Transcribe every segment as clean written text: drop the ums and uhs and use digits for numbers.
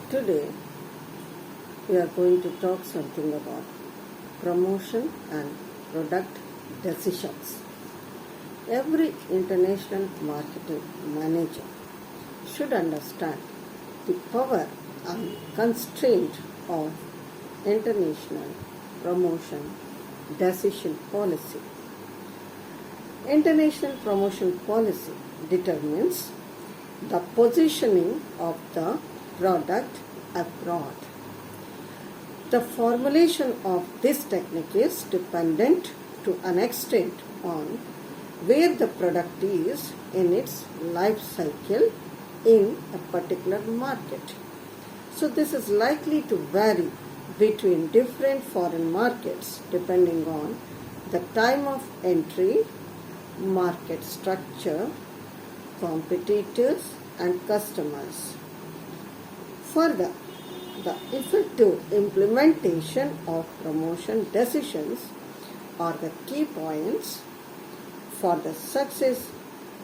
Today we are going to talk something about promotion and product decisions. Every international marketing manager should understand the power and constraint of international promotion decision policy. International promotion policy determines the positioning of the product abroad. The formulation of this technique is dependent to an extent on where the product is in its life cycle in a particular market. So this is likely to vary between different foreign markets depending on the time of entry, market structure, competitors and customers. Further, the effective implementation of promotion decisions are the key points for the success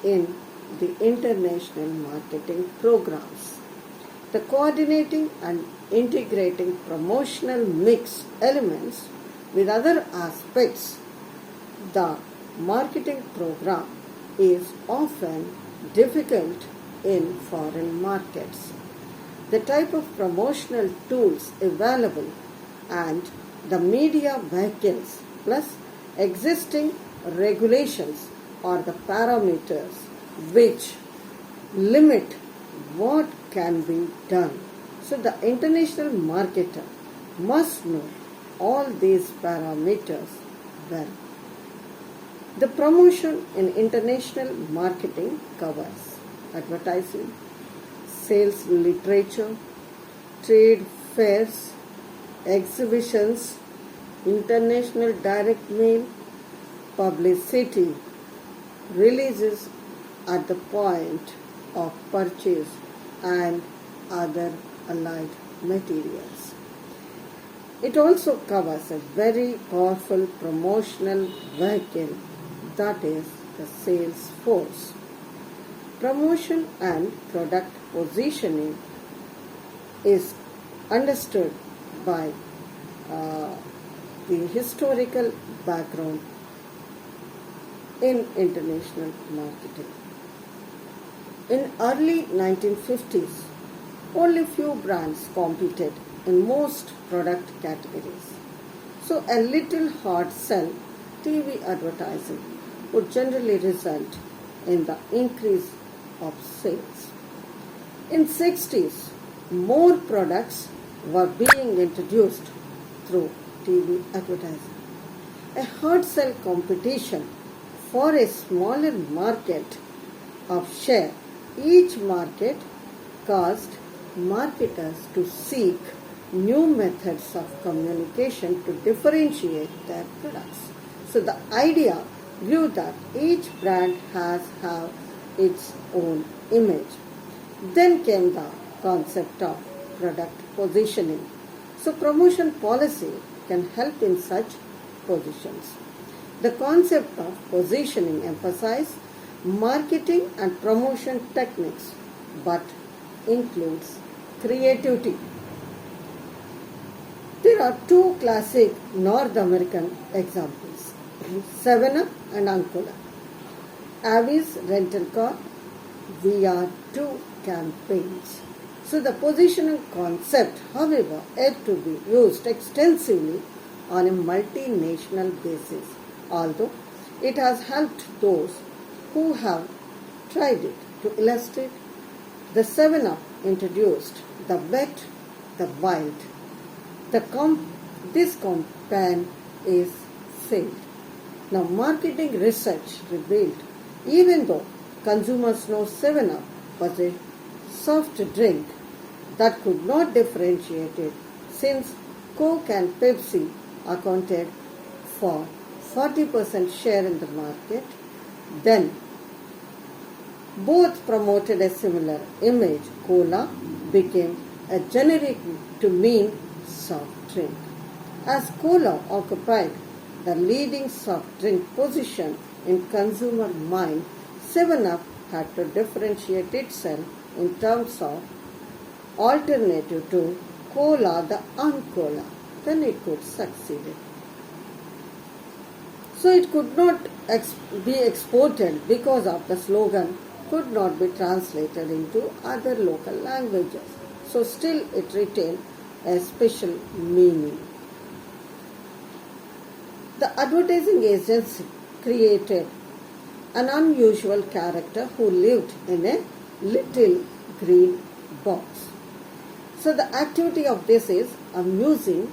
in the international marketing programs. The coordinating and integrating promotional mix elements with other aspects, the marketing program is often difficult in foreign markets. The type of promotional tools available and the media vehicles plus existing regulations are the parameters which limit what can be done. So the international marketer must know all these parameters well. The promotion in international marketing covers advertising, sales literature, trade fairs, exhibitions, international direct mail, publicity, releases at the point of purchase and other allied materials. It also covers a very powerful promotional vehicle, that is the sales force. Promotion and product positioning is understood by the historical background in international marketing. In early 1950s, only few brands competed in most product categories. So a little hard sell TV advertising would generally result in the increase of sales. In 60s, more products were being introduced through TV advertising. A hard sell competition for a smaller market of share, each market caused marketers to seek new methods of communication to differentiate their products. So the idea grew that each brand has its own image. Then came the concept of product positioning. So promotion policy can help in such positions. The concept of positioning emphasizes marketing and promotion techniques but includes creativity. There are two classic North American examples, 7-Up and Ancola. Avis rental car, we are two campaigns. So the positioning concept, however, had to be used extensively on a multinational basis, although it has helped those who have tried it. To illustrate, the 7-Up introduced the wet, the wild. This campaign is failed. Now marketing research revealed even though consumers know 7-Up was a soft drink that could not differentiate it since Coke and Pepsi accounted for 40% share in the market, then both promoted a similar image. Cola became a generic to mean soft drink. As Cola occupied the leading soft drink position in consumer mind, 7-Up had to differentiate itself in terms of alternative to cola, the uncola, then it could succeed. So it could not be exported because of the slogan could not be translated into other local languages. So still it retained a special meaning. The advertising agency created an unusual character who lived in a little green box. So the activity of this is amusing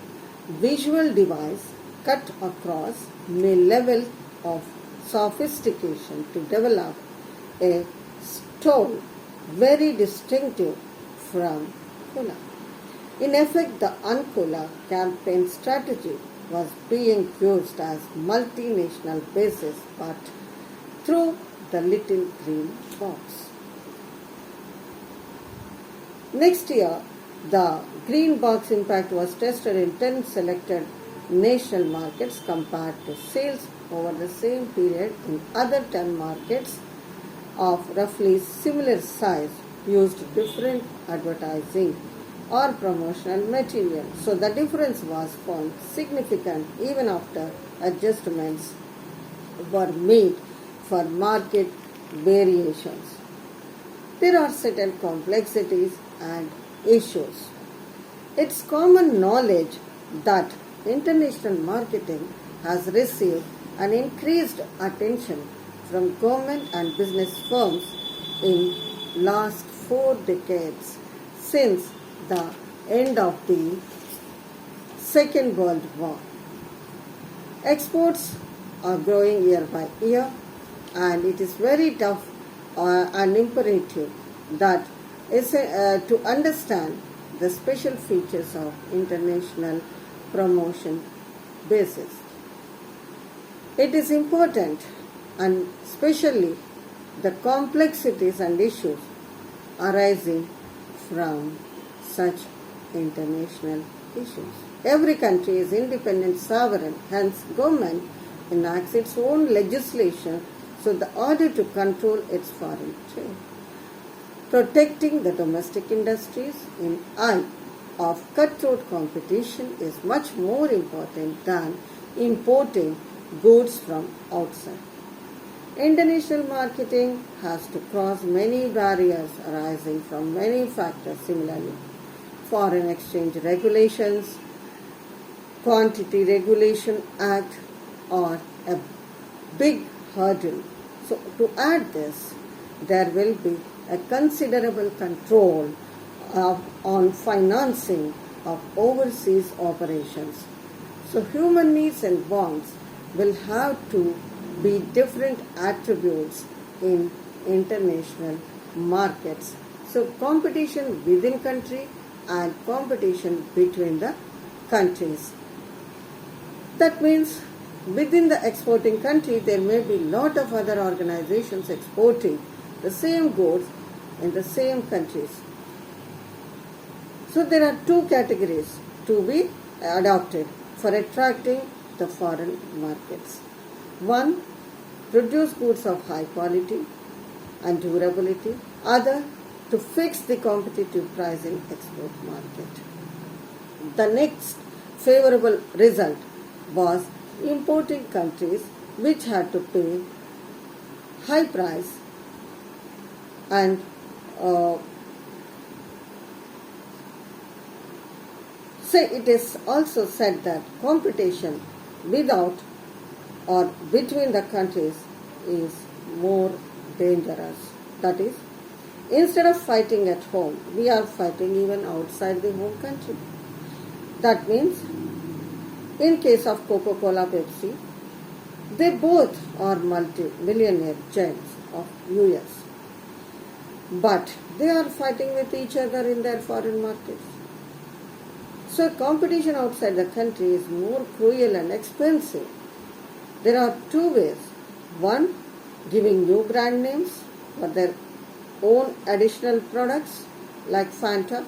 visual device cut across a level of sophistication to develop a stole very distinctive from cola. In effect, the Uncola campaign strategy was being used as multinational basis, but through the little green box. Next year, the green box impact was tested in 10 selected national markets compared to sales over the same period in other 10 markets of roughly similar size used different advertising or promotional material. So the difference was found significant even after adjustments were made for market variations. There are certain complexities and issues. It's common knowledge that international marketing has received an increased attention from government and business firms in last 4 decades since the end of the Second World War. Exports are growing year by year, and it is very tough and imperative that to understand the special features of international promotion basis. It is important, and especially the complexities and issues arising from such international issues. Every country is independent sovereign, hence government enacts its own legislation so the order to control its foreign trade. Protecting the domestic industries in eye of cutthroat competition is much more important than importing goods from outside. International marketing has to cross many barriers arising from many factors similarly. Foreign exchange regulations, Quantity Regulation Act are a big hurdle. So to add this, there will be a considerable control on financing of overseas operations. So human needs and wants will have to be different attributes in international markets. So competition within country and competition between the countries. That means within the exporting country there may be lot of other organizations exporting the same goods in the same countries. So there are 2 categories to be adopted for attracting the foreign markets. 1, produce goods of high quality and durability. Other, to fix the competitive price in export market. The next favorable result was importing countries which had to pay high price and it is also said that competition without or between the countries is more dangerous. That is, instead of fighting at home, we are fighting even outside the home country. That means, in case of Coca-Cola, Pepsi, they both are multi-millionaire giants of US. But they are fighting with each other in their foreign markets. So competition outside the country is more cruel and expensive. There are 2 ways. 1, giving new brand names for their own additional products like Fanta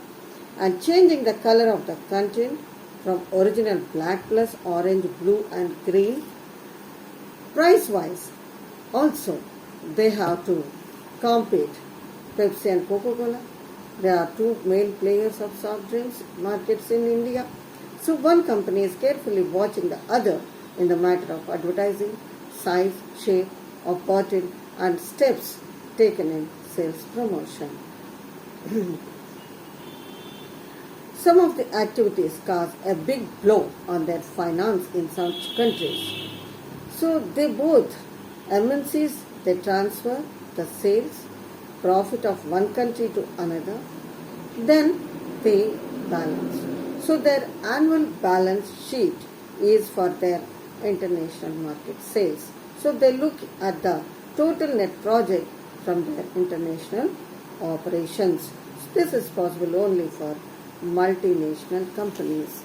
and changing the color of the content from original black plus orange, blue and green. Price wise also they have to compete, Pepsi and Coca-Cola. There are two main players of soft drinks markets in India. So one company is carefully watching the other in the matter of advertising, size, shape of bottle and steps taken in sales promotion. Some of the activities cause a big blow on their finance in such countries. So they both, MNCs, they transfer the sales profit of one country to another, then pay balance. So their annual balance sheet is for their international market sales. So they look at the total net project from their international operations. This is possible only for multinational companies.